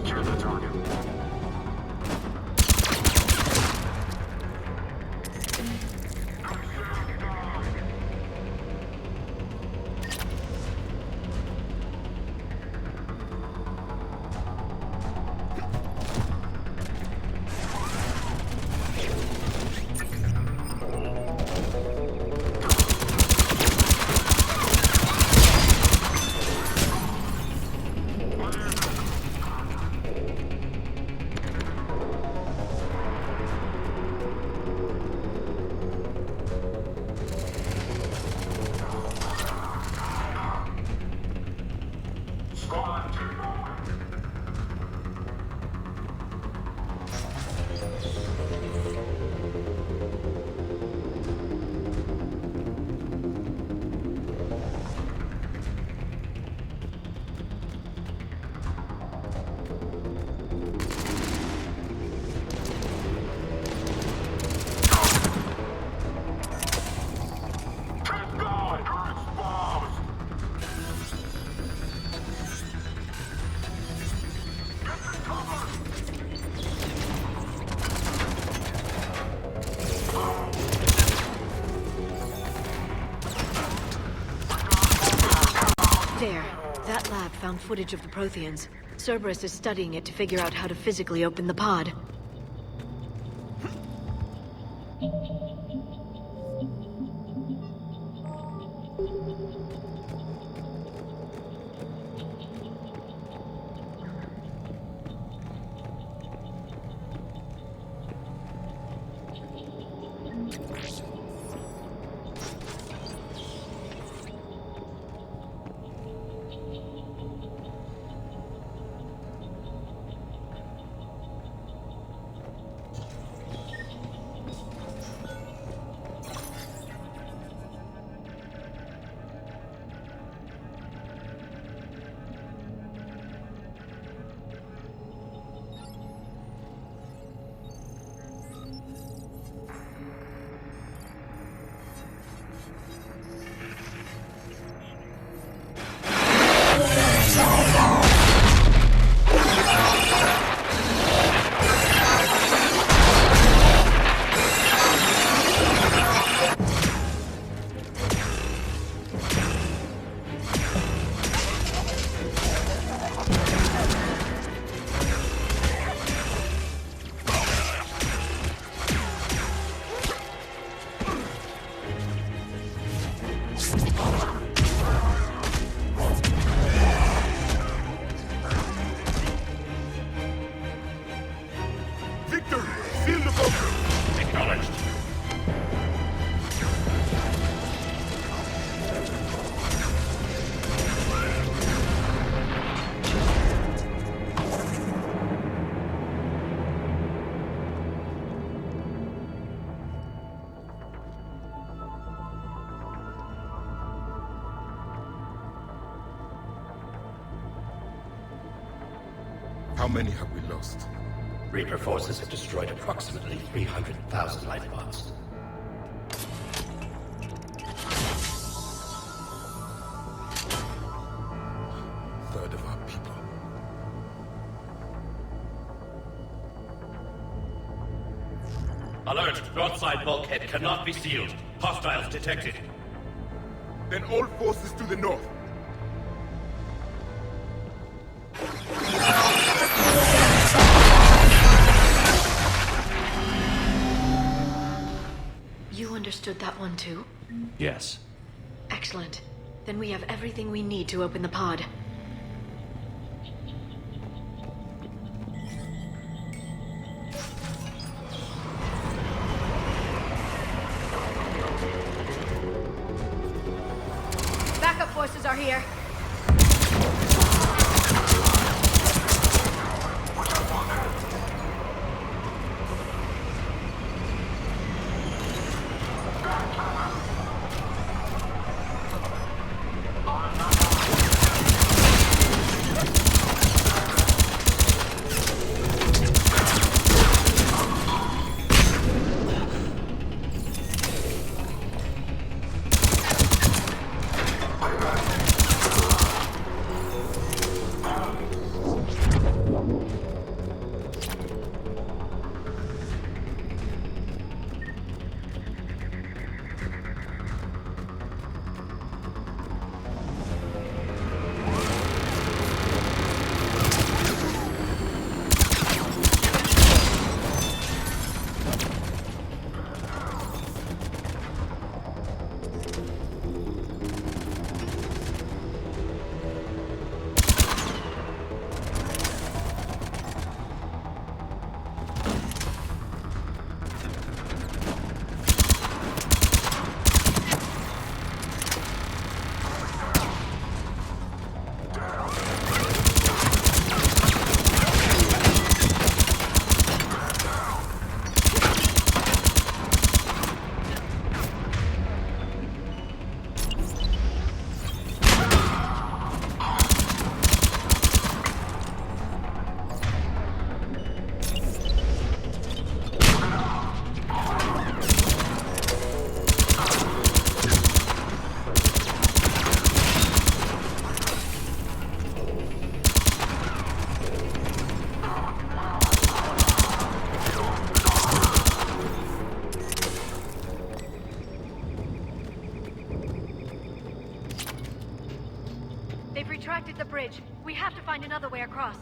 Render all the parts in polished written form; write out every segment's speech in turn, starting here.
Secure the target. There. That lab found footage of the Protheans. Cerberus is studying it to figure out how to physically open the pod. How many have we lost? Reaper forces have destroyed approximately 300,000 lifebots. Third of our people. Alert! Broadside bulkhead cannot be sealed. Hostiles detected. Then all forces to the north. You understood that one too? Yes. Excellent. Then we have everything we need to open the pod. Backup forces are here. They've retracted the bridge. We have to find another way across.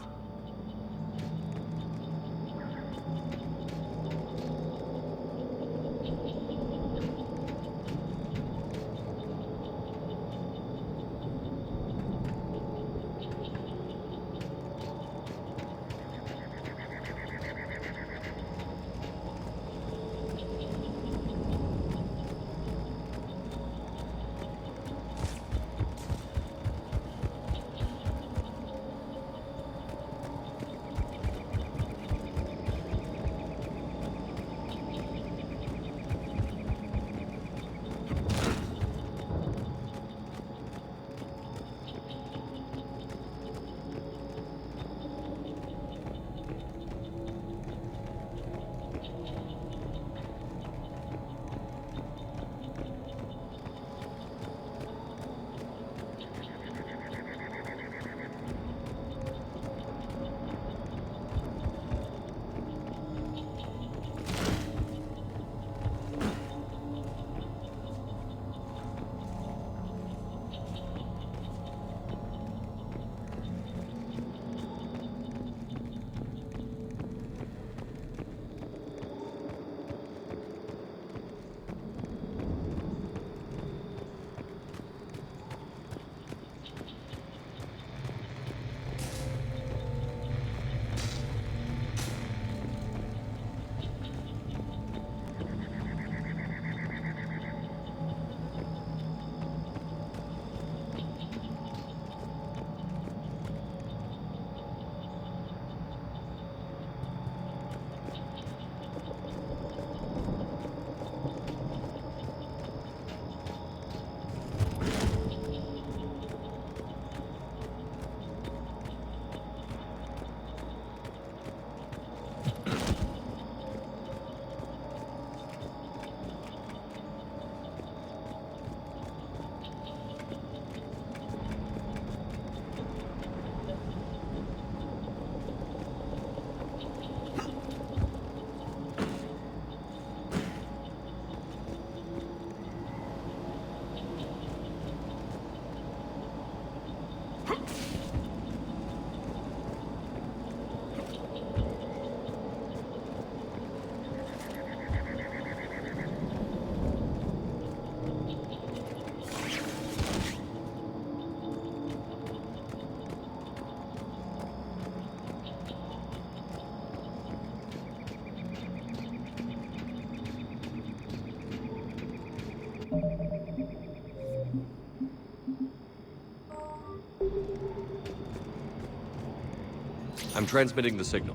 I'm transmitting the signal.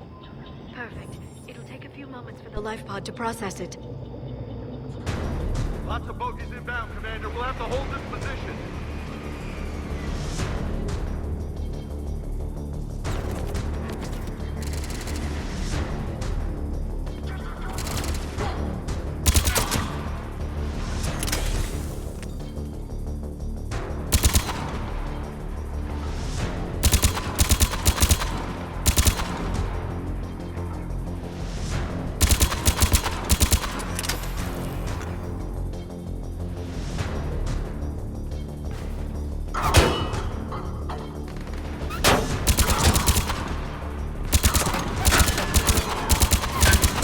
Perfect. It'll take a few moments for the life pod to process it. Lots of bogies inbound, Commander. We'll have to hold this position.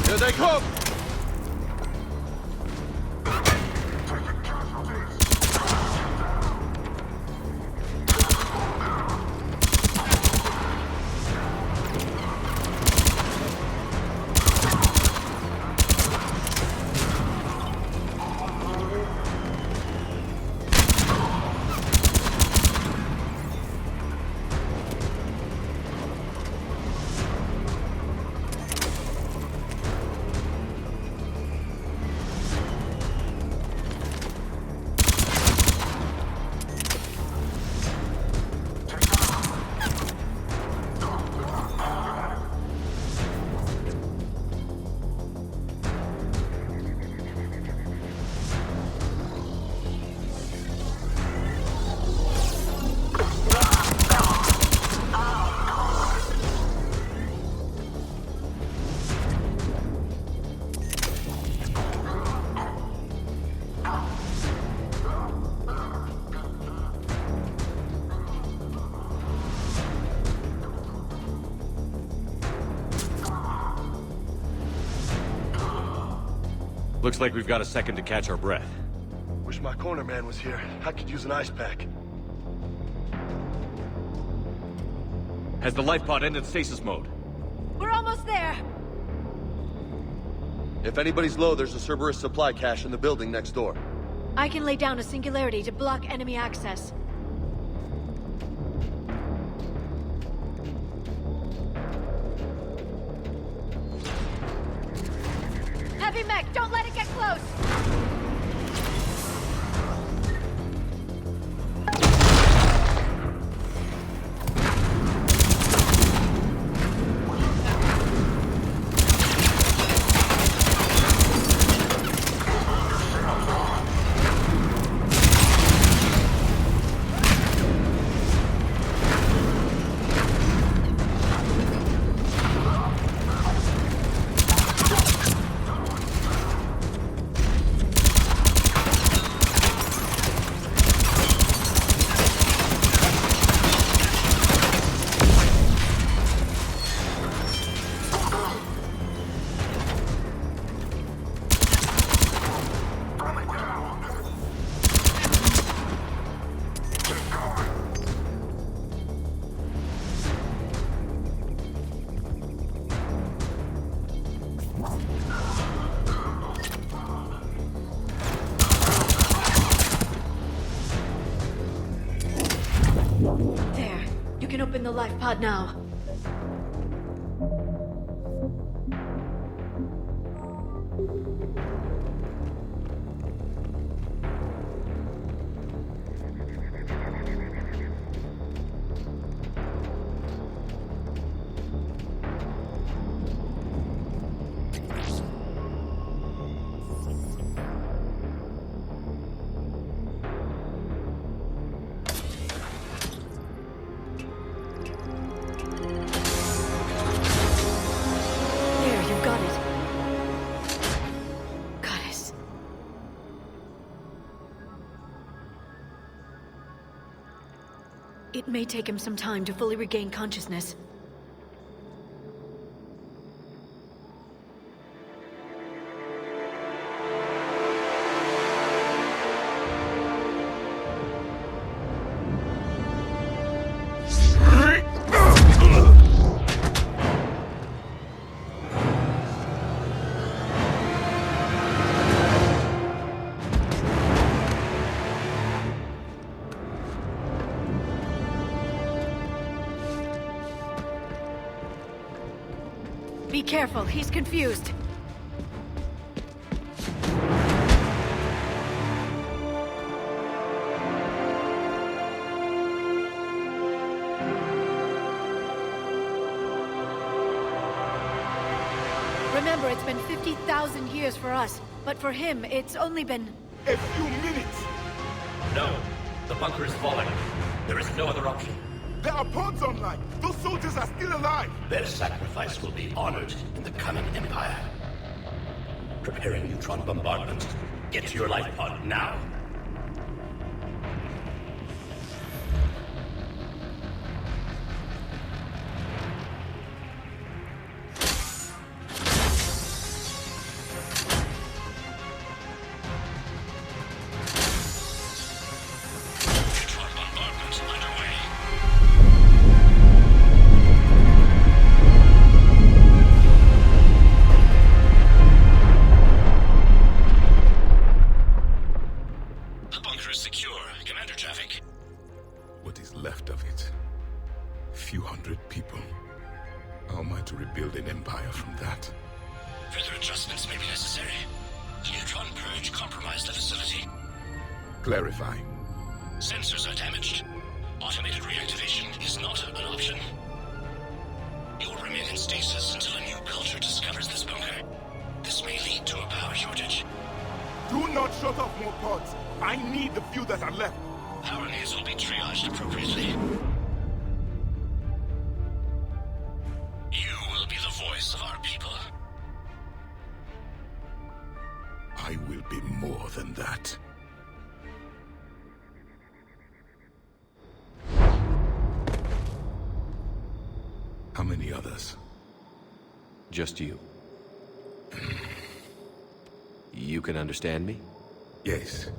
Here they come! Looks like we've got a second to catch our breath. Wish my corner man was here. I could use an ice pack. Has the life pod ended stasis mode? We're almost there! If anybody's low, there's a Cerberus supply cache in the building next door. I can lay down a singularity to block enemy access. Heavy mech, don't let it get close! There. You can open the life pod now. It may take him some time to fully regain consciousness. Be careful, he's confused. Remember, it's been 50,000 years for us, but for him, it's only been... A few minutes! No. The bunker is falling. There is no other option. There are pods online! Those soldiers are still alive! Their sacrifice will be honored in the coming Empire. Preparing neutron bombardment. Get to your life pod now. Neutron bombardment underway. The bunker is secure, Commander Traffic. What is left of it? Few hundred people. How am I to rebuild an empire from that? Further adjustments may be necessary. The neutron purge compromised the facility. Clarify. Sensors are damaged. Automated reactivation is not an option. You will remain in stasis until a new culture discovers this bunker. This may lead to a power shortage. Do not shut off more pods! I need the few that are left! Power needs will be triaged appropriately. You will be the voice of our people. I will be more than that. How many others? Just you. You can understand me? Yes.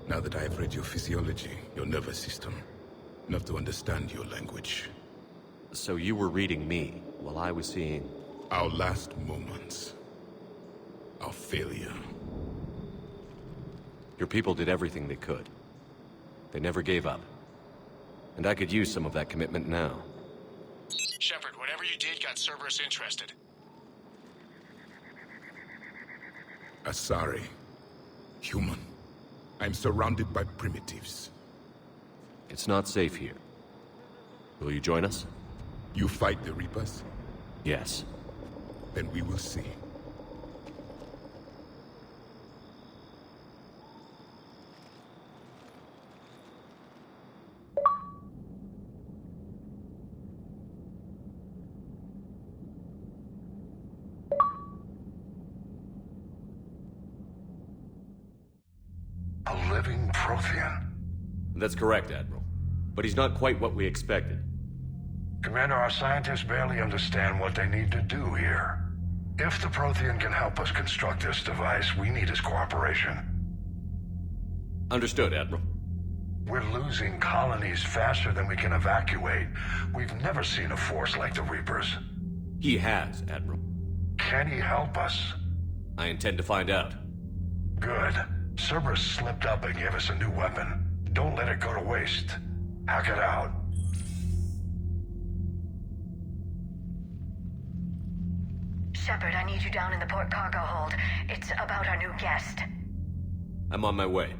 Now that I have read your physiology, your nervous system, enough to understand your language. So you were reading me, while I was seeing... Our last moments. Our failure. Your people did everything they could. They never gave up. And I could use some of that commitment now. Shepard, whatever you did got Cerberus interested. Asari. Human. I'm surrounded by primitives. It's not safe here. Will you join us? You fight the Reapers? Yes. Then we will see. A living Prothean. That's correct, Admiral. But he's not quite what we expected. Commander, our scientists barely understand what they need to do here. If the Prothean can help us construct this device, we need his cooperation. Understood, Admiral. We're losing colonies faster than we can evacuate. We've never seen a force like the Reapers. He has, Admiral. Can he help us? I intend to find out. Good. Cerberus slipped up and gave us a new weapon. Don't let it go to waste. Hack it out. Shepard, I need you down in the port cargo hold. It's about our new guest. I'm on my way.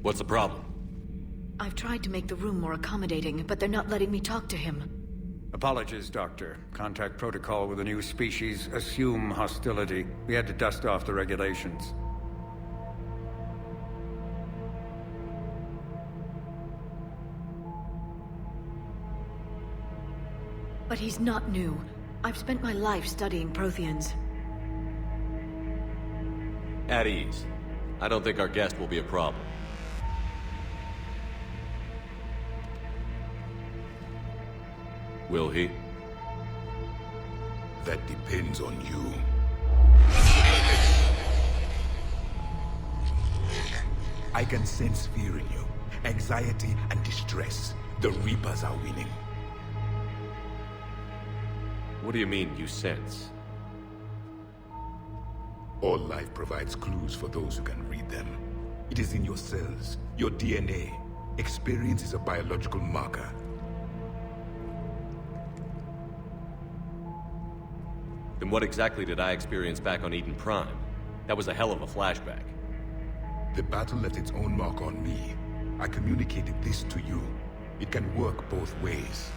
What's the problem? I've tried to make the room more accommodating, but they're not letting me talk to him. Apologies, Doctor. Contact protocol with a new species. Assume hostility. We had to dust off the regulations. But he's not new. I've spent my life studying Protheans. At ease. I don't think our guest will be a problem. Will he? That depends on you. I can sense fear in you. Anxiety and distress. The Reapers are winning. What do you mean, you sense? All life provides clues for those who can read them. It is in your cells, your DNA. Experience is a biological marker. Then what exactly did I experience back on Eden Prime? That was a hell of a flashback. The battle left its own mark on me. I communicated this to you. It can work both ways.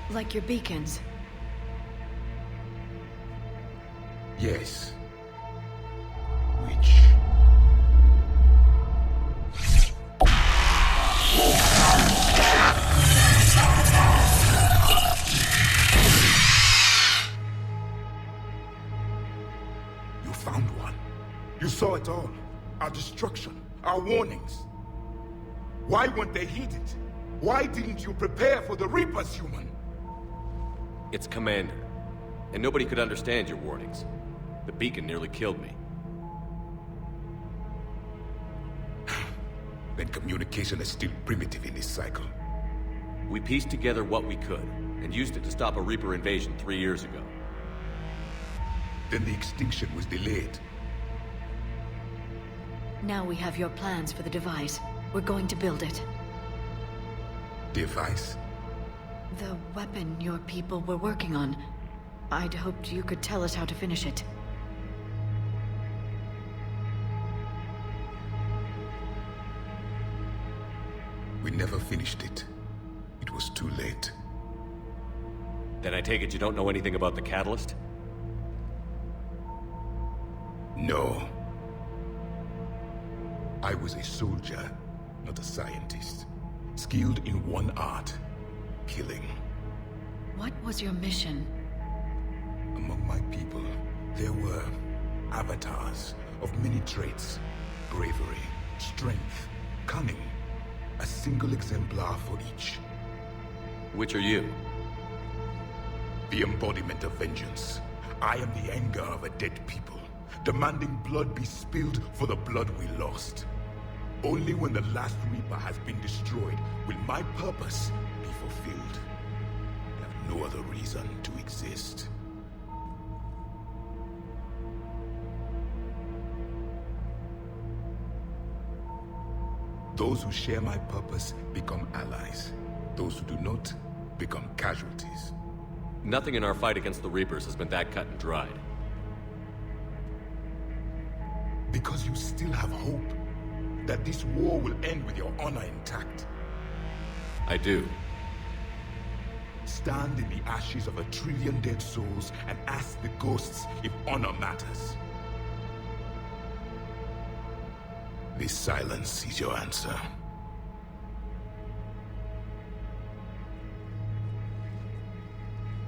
Like your beacons. Yes. Which... You found one. You saw it all. Our destruction, our warnings. Why weren't they heeded? Why didn't you prepare for the Reapers, human? It's Commander. And nobody could understand your warnings. The beacon nearly killed me. Then communication is still primitive in this cycle. We pieced together what we could, and used it to stop a Reaper invasion 3 years ago. Then the extinction was delayed. Now we have your plans for the device. We're going to build it. Device? The weapon your people were working on. I'd hoped you could tell us how to finish it. We never finished it. It was too late. Then I take it you don't know anything about the catalyst? No. I was a soldier, not a scientist. Skilled in one art, killing. What was your mission? Among my people, there were avatars of many traits. Bravery, strength, cunning. A single exemplar for each. Which are you? The embodiment of vengeance. I am the anger of a dead people, demanding blood be spilled for the blood we lost. Only when the last Reaper has been destroyed will my purpose be fulfilled. I have no other reason to exist. Those who share my purpose become allies. Those who do not become casualties. Nothing in our fight against the Reapers has been that cut and dried. Because you still have hope that this war will end with your honor intact. I do. Stand in the ashes of 1 trillion dead souls and ask the ghosts if honor matters. This silence is your answer.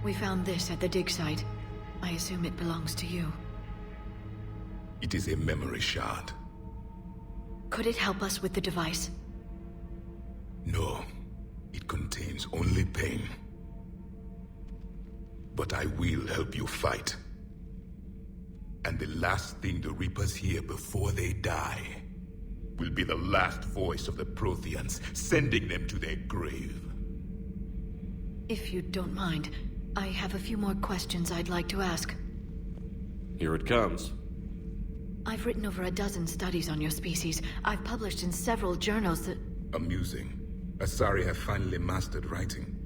We found this at the dig site. I assume it belongs to you. It is a memory shard. Could it help us with the device? No, it contains only pain. But I will help you fight. And the last thing the Reapers hear before they die will be the last voice of the Protheans, sending them to their grave. If you don't mind, I have a few more questions I'd like to ask. Here it comes. I've written over a dozen studies on your species. I've published in several journals that... Amusing. Asari have finally mastered writing.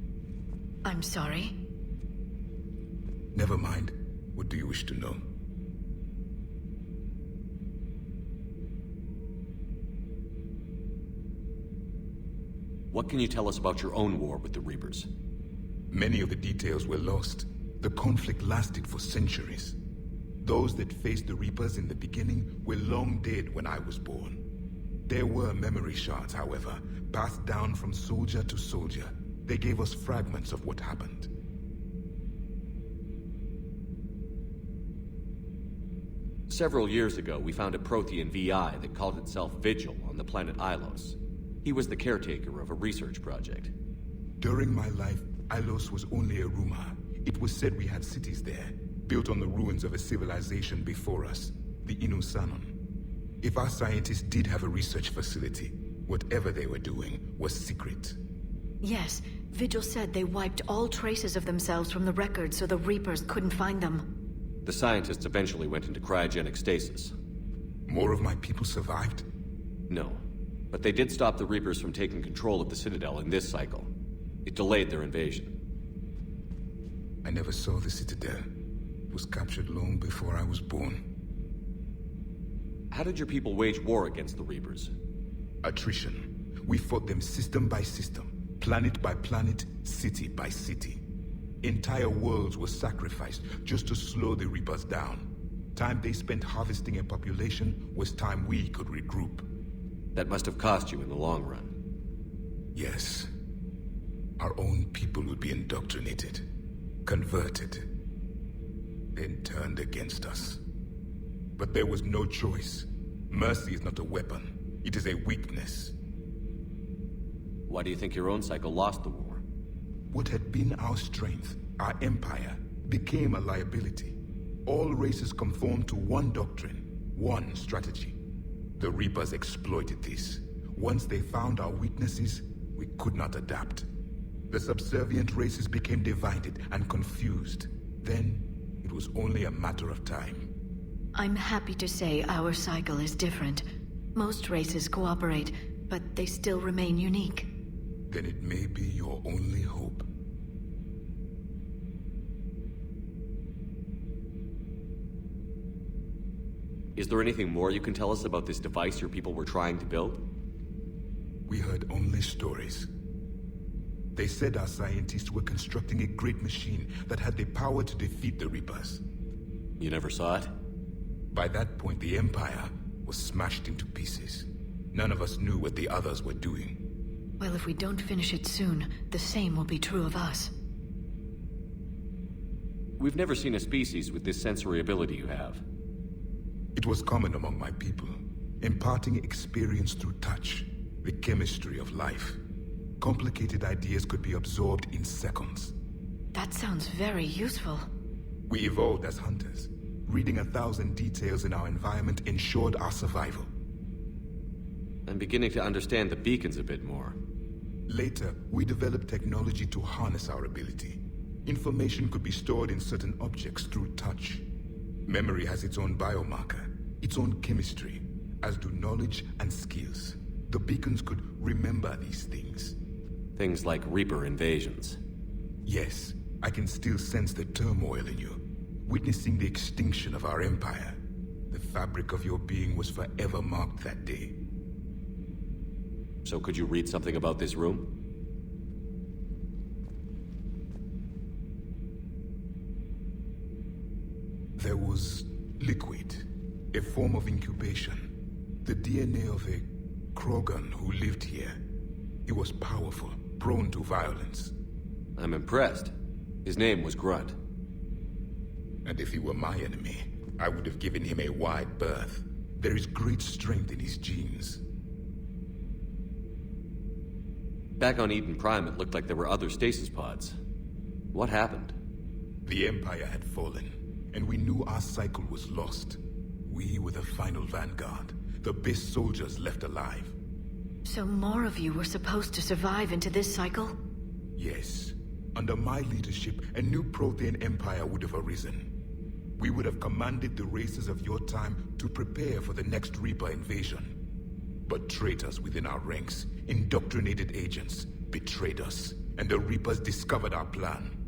I'm sorry? Never mind. What do you wish to know? What can you tell us about your own war with the Reapers? Many of the details were lost. The conflict lasted for centuries. Those that faced the Reapers in the beginning were long dead when I was born. There were memory shards, however, passed down from soldier to soldier. They gave us fragments of what happened. Several years ago, we found a Prothean VI that called itself Vigil on the planet Ilos. He was the caretaker of a research project. During my life, Ilos was only a rumor. It was said we had cities there, built on the ruins of a civilization before us, the Inusanon. If our scientists did have a research facility, whatever they were doing was secret. Yes, Vigil said they wiped all traces of themselves from the records so the Reapers couldn't find them. The scientists eventually went into cryogenic stasis. More of my people survived? No, but they did stop the Reapers from taking control of the Citadel in this cycle. It delayed their invasion. I never saw the Citadel. It was captured long before I was born. How did your people wage war against the Reapers? Attrition. We fought them system by system, planet by planet, city by city. Entire worlds were sacrificed just to slow the Reapers down. Time they spent harvesting a population was time we could regroup. That must have cost you in the long run. Yes. Our own people would be indoctrinated, converted, then turned against us. But there was no choice. Mercy is not a weapon. It is a weakness. Why do you think your own cycle lost the war? What had been our strength, our empire, became a liability. All races conformed to one doctrine, one strategy. The Reapers exploited this. Once they found our weaknesses, we could not adapt. The subservient races became divided and confused. Then, it was only a matter of time. I'm happy to say our cycle is different. Most races cooperate, but they still remain unique. Then it may be your only hope. Is there anything more you can tell us about this device your people were trying to build? We heard only stories. They said our scientists were constructing a great machine that had the power to defeat the Reapers. You never saw it? By that point, the Empire was smashed into pieces. None of us knew what the others were doing. Well, if we don't finish it soon, the same will be true of us. We've never seen a species with this sensory ability you have. It was common among my people, imparting experience through touch. the chemistry of life. Complicated ideas could be absorbed in seconds. That sounds very useful. We evolved as hunters. Reading 1,000 details in our environment ensured our survival. I'm beginning to understand the beacons a bit more. Later, we developed technology to harness our ability. Information could be stored in certain objects through touch. Memory has its own biomarker, its own chemistry, as do knowledge and skills. The beacons could remember these things. Things like Reaper invasions. Yes, I can still sense the turmoil in you, witnessing the extinction of our empire. The fabric of your being was forever marked that day. So could you read something about this room? There was liquid, a form of incubation. The DNA of a Krogan who lived here. He was powerful, prone to violence. I'm impressed. His name was Grunt. And if he were my enemy, I would have given him a wide berth. There is great strength in his genes. Back on Eden Prime, it looked like there were other stasis pods. What happened? The Empire had fallen, and we knew our cycle was lost. We were the final vanguard, the best soldiers left alive. So more of you were supposed to survive into this cycle? Yes. Under my leadership, a new Prothean empire would have arisen. We would have commanded the races of your time to prepare for the next Reaper invasion. But traitors within our ranks, indoctrinated agents, betrayed us, and the Reapers discovered our plan.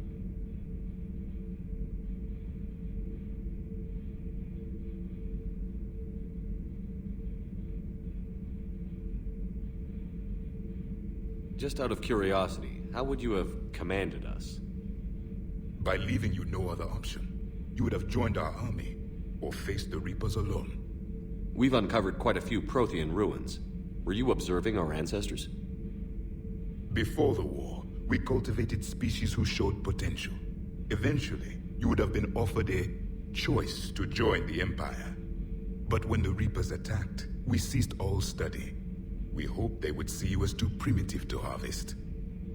Just out of curiosity, how would you have commanded us? By leaving you no other option. You would have joined our army, or faced the Reapers alone. We've uncovered quite a few Prothean ruins. Were you observing our ancestors? Before the war, we cultivated species who showed potential. Eventually, you would have been offered a choice to join the Empire. But when the Reapers attacked, we ceased all study. We hoped they would see you as too primitive to harvest.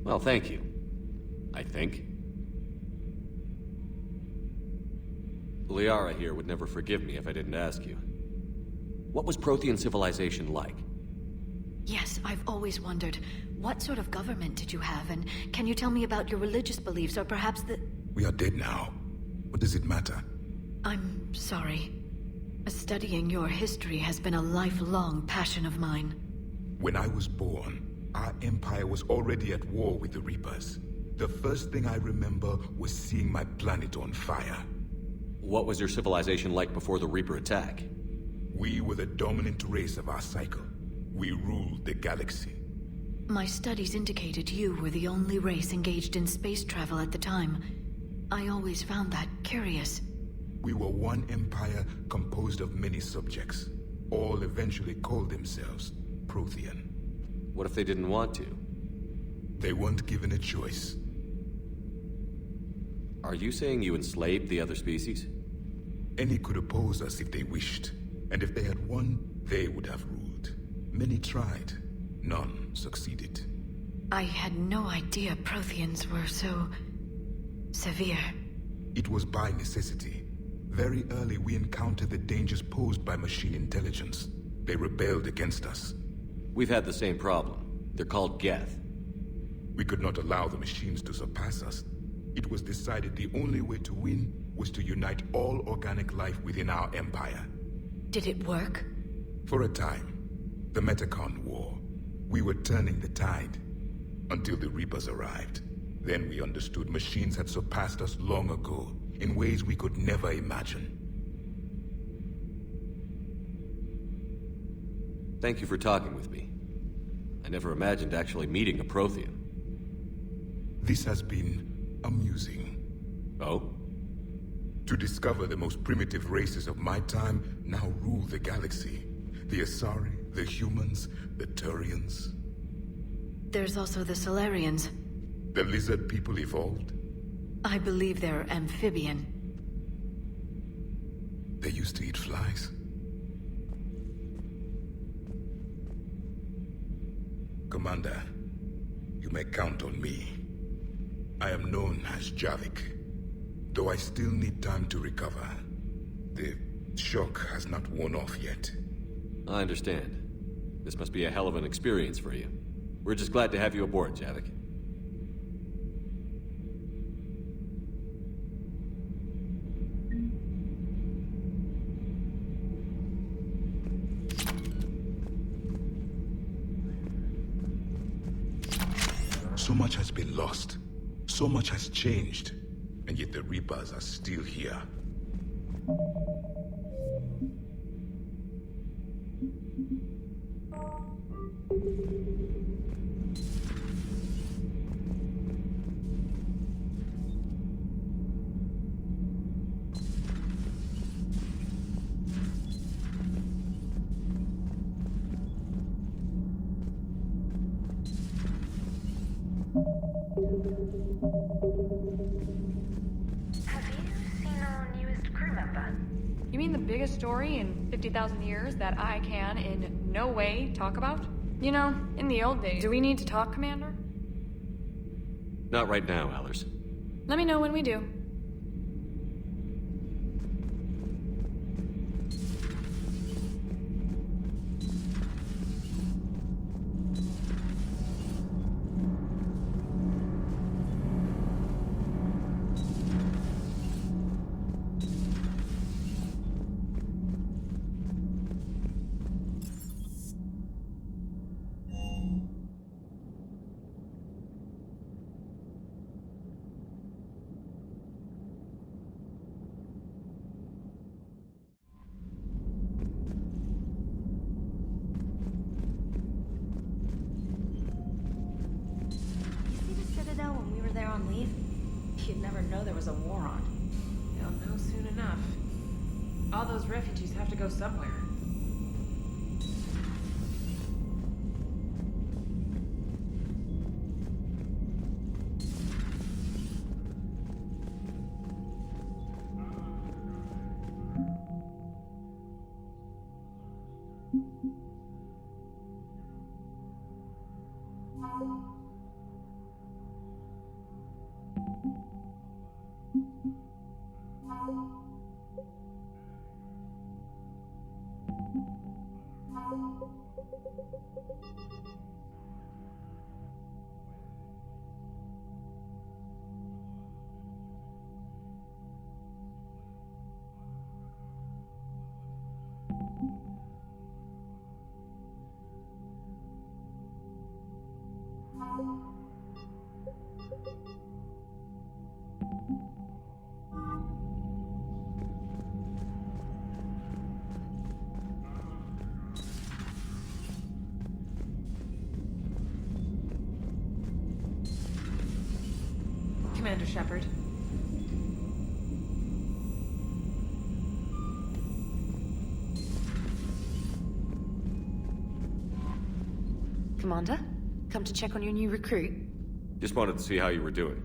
Well, thank you. I think. Liara here would never forgive me if I didn't ask you. What was Prothean civilization like? Yes, I've always wondered, what sort of government did you have, and can you tell me about your religious beliefs, or perhaps the... We are dead now. What does it matter? I'm sorry. Studying your history has been a lifelong passion of mine. When I was born, our empire was already at war with the Reapers. The first thing I remember was seeing my planet on fire. What was your civilization like before the Reaper attack? We were the dominant race of our cycle. We ruled the galaxy. My studies indicated you were the only race engaged in space travel at the time. I always found that curious. We were one empire composed of many subjects. All eventually called themselves Prothean. What if they didn't want to? They weren't given a choice. Are you saying you enslaved the other species? Any could oppose us if they wished. And if they had won, they would have ruled. Many tried. None succeeded. I had no idea Protheans were so... severe. It was by necessity. Very early we encountered the dangers posed by machine intelligence. They rebelled against us. We've had the same problem. They're called Geth. We could not allow the machines to surpass us. It was decided the only way to win was to unite all organic life within our empire. Did it work? For a time. The Metacon War. We were turning the tide. Until the Reapers arrived. Then we understood machines had surpassed us long ago, in ways we could never imagine. Thank you for talking with me. I never imagined actually meeting a Prothean. This has been amusing. Oh? To discover the most primitive races of my time now rule the galaxy. The Asari, the humans, the Turians. There's also the Solarians. The lizard people evolved? I believe they're amphibian. They used to eat flies. Commander, you may count on me. I am known as Javik, though I still need time to recover. The shock has not worn off yet. I understand. This must be a hell of an experience for you. We're just glad to have you aboard, Javik. So much has been lost. So much has changed. And yet the Reapers are still here. Have you seen our newest crew member? You mean the biggest story in 50,000 years that I can in no way talk about? You know, in the old days. Do we need to talk, Commander? Not right now, Allers. Let me know when we do. When we were there on leave, you'd never know there was a war on. They'll know soon enough. All those refugees have to go somewhere. Commander Shepard. Commander, come to check on your new recruit. Just wanted to see how you were doing.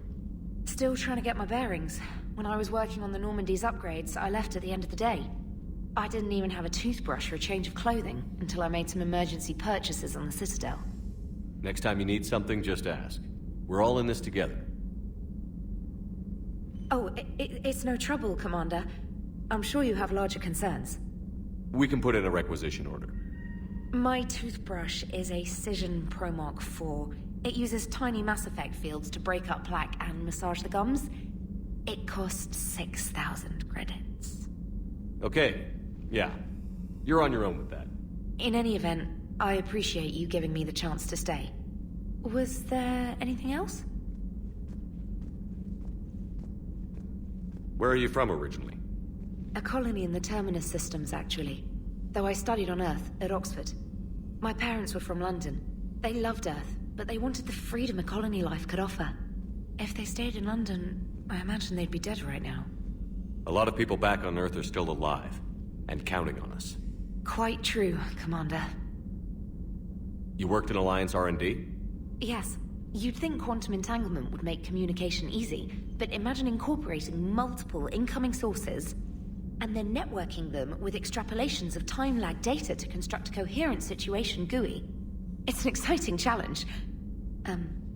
Still trying to get my bearings. When I was working on the Normandy's upgrades, I left at the end of the day. I didn't even have a toothbrush or a change of clothing until I made some emergency purchases on the Citadel. Next time you need something, just ask. We're all in this together. Oh, it's no trouble, Commander. I'm sure you have larger concerns. We can put in a requisition order. My toothbrush is a Cision Pro Mark IV. It uses tiny Mass Effect fields to break up plaque and massage the gums. It costs 6,000 credits. Okay, yeah. You're on your own with that. In any event, I appreciate you giving me the chance to stay. Was there anything else? Where are you from originally? A colony in the Terminus systems, actually. Though I studied on Earth, at Oxford. My parents were from London. They loved Earth, but they wanted the freedom a colony life could offer. If they stayed in London, I imagine they'd be dead right now. A lot of people back on Earth are still alive, and counting on us. Quite true, Commander. You worked in Alliance R&D? Yes. You'd think quantum entanglement would make communication easy, but imagine incorporating multiple incoming sources and then networking them with extrapolations of time-lag data to construct a coherent situation GUI. It's an exciting challenge.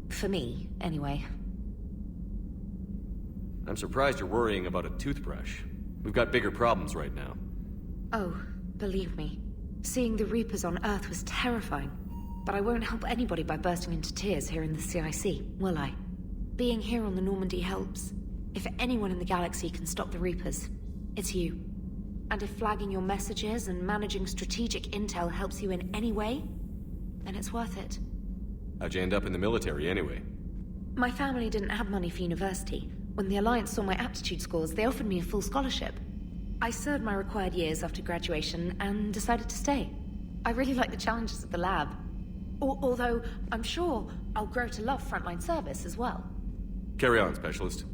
For me, anyway. I'm surprised you're worrying about a toothbrush. We've got bigger problems right now. Oh, believe me. Seeing the Reapers on Earth was terrifying. But I won't help anybody by bursting into tears here in the CIC, will I? Being here on the Normandy helps. If anyone in the galaxy can stop the Reapers, it's you. And if flagging your messages and managing strategic intel helps you in any way, then it's worth it. How'd you end up in the military anyway? My family didn't have money for university. When the Alliance saw my aptitude scores, they offered me a full scholarship. I served my required years after graduation and decided to stay. I really like the challenges of the lab. Although, I'm sure I'll grow to love frontline service as well. Carry on, Specialist.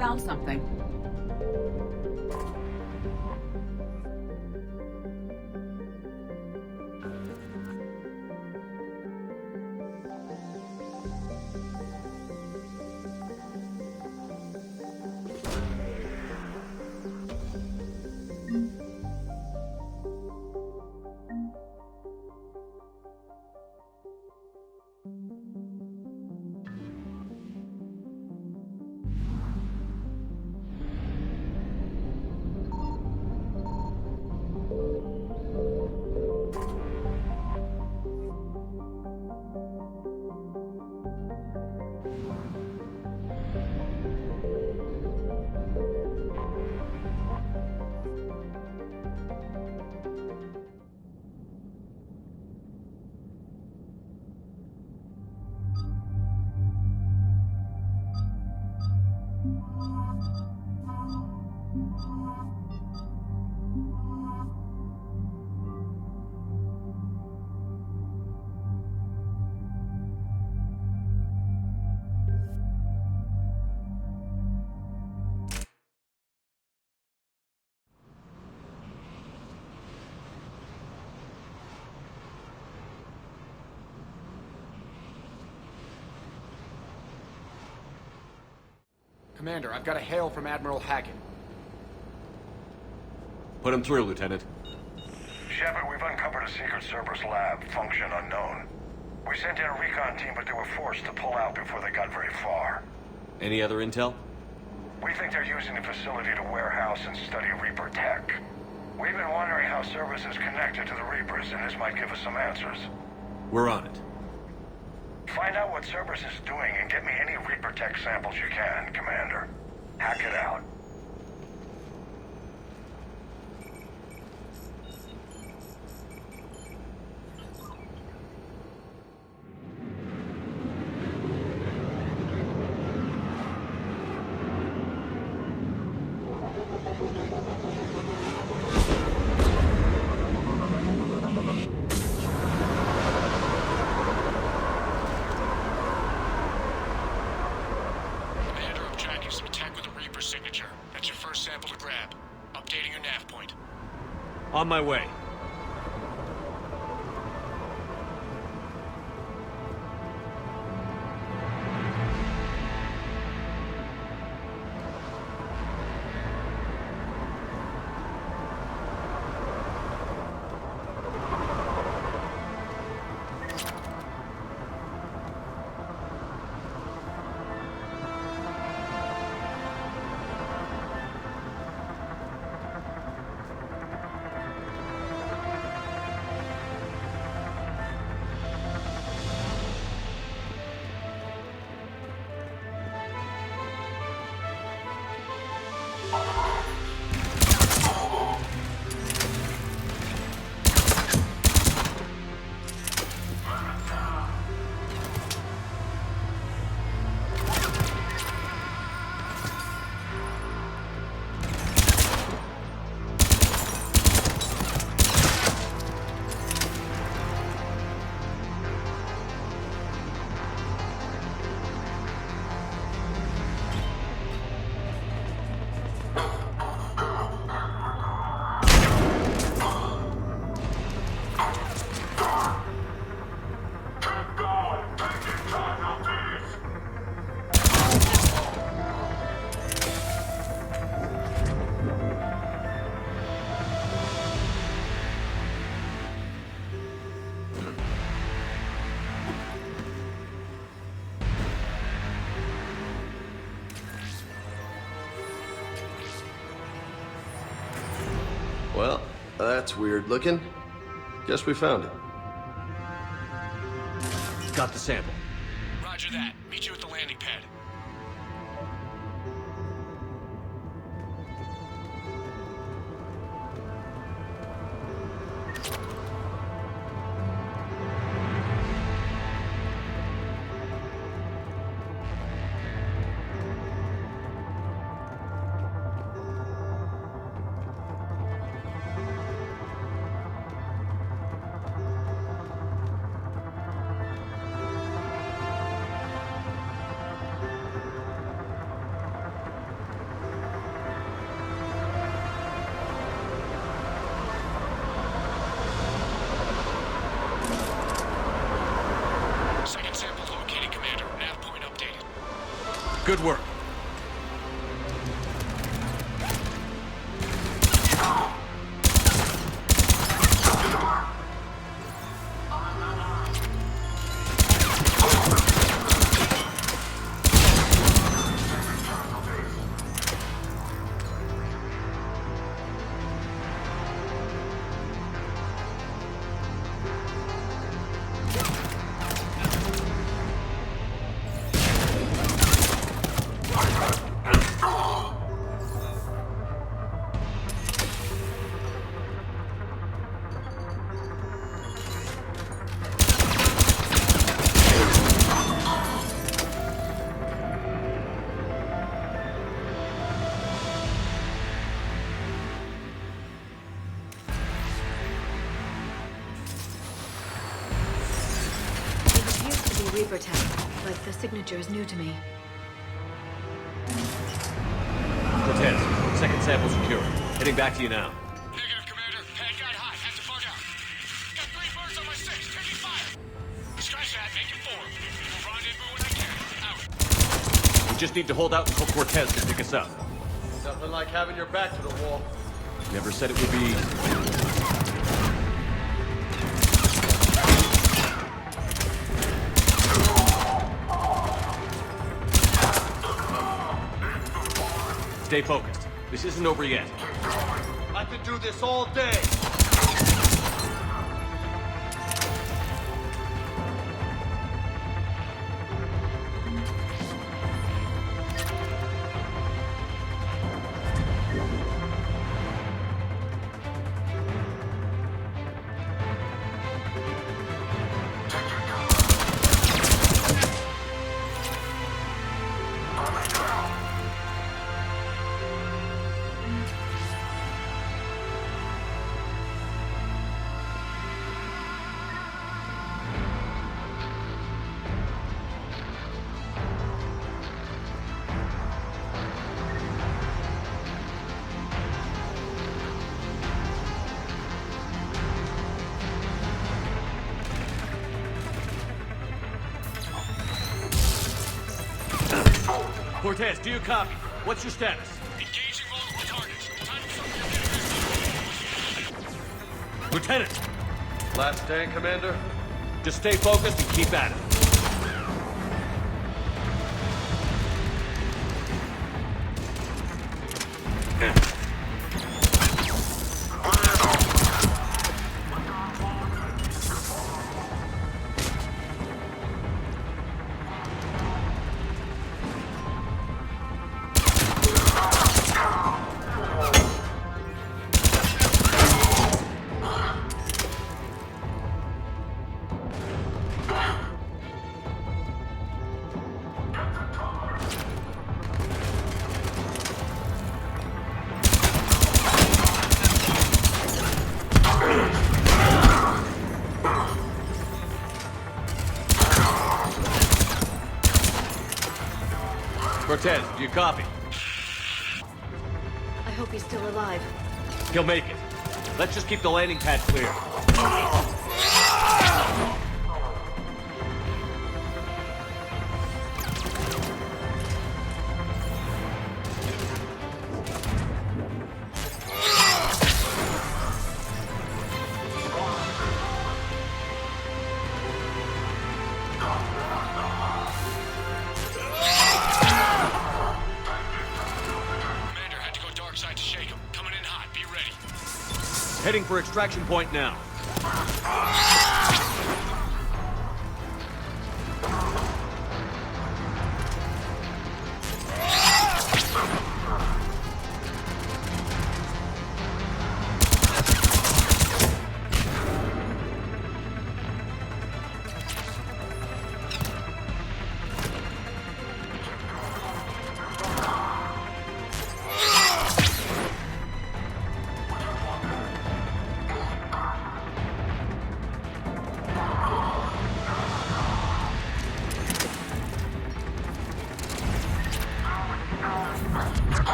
found something. Commander, I've got a hail from Admiral Hackett. Put him through, Lieutenant. Shepard, we've uncovered a secret Cerberus lab, function unknown. We sent in a recon team, but they were forced to pull out before they got very far. Any other intel? We think they're using the facility to warehouse and study Reaper tech. We've been wondering how Cerberus is connected to the Reapers, and this might give us some answers. We're on it. Find out what Cerberus is doing and get me any Reaper tech samples you can, Commander. Hack it out. On my way. Well, that's weird looking. Guess we found it. Got the sample. Roger that. Meet you at the landing pad. Good work. Reaper tech, but the signature is new to me. Cortez, second sample secure. Heading back to you now. Negative, Commander. Head got hot. Have to bug out. Got 3 birds on my 6. Taking fire. Scratch that. Make it 4. We'll rendezvous when I can. Out. We just need to hold out until Cortez can pick us up. Nothing like having your back to the wall. Never said it would be easy. Stay focused. This isn't over yet. I could do this all day. Cortez, do you copy? What's your status? Engaging multiple targets. Time to Lieutenant! Last stand, Commander? Just stay focused and keep at it. Cortez, do you copy? I hope he's still alive. He'll make it. Let's just keep the landing pad clear. Heading for extraction point now.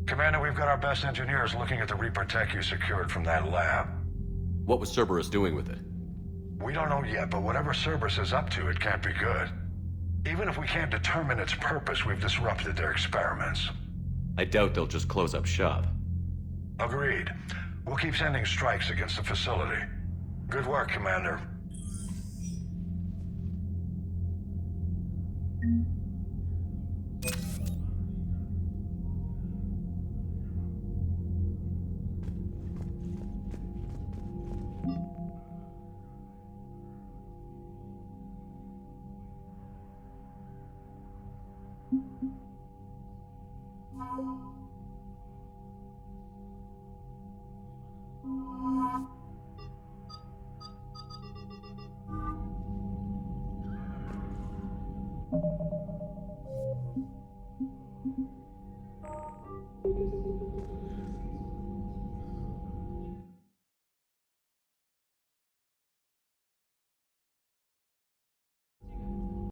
Commander, we've got our best engineers looking at the Reaper tech you secured from that lab. What was Cerberus doing with it? We don't know yet, but whatever Cerberus is up to, it can't be good. Even if we can't determine its purpose, we've disrupted their experiments. I doubt they'll just close up shop. Agreed. We'll keep sending strikes against the facility. Good work, Commander. You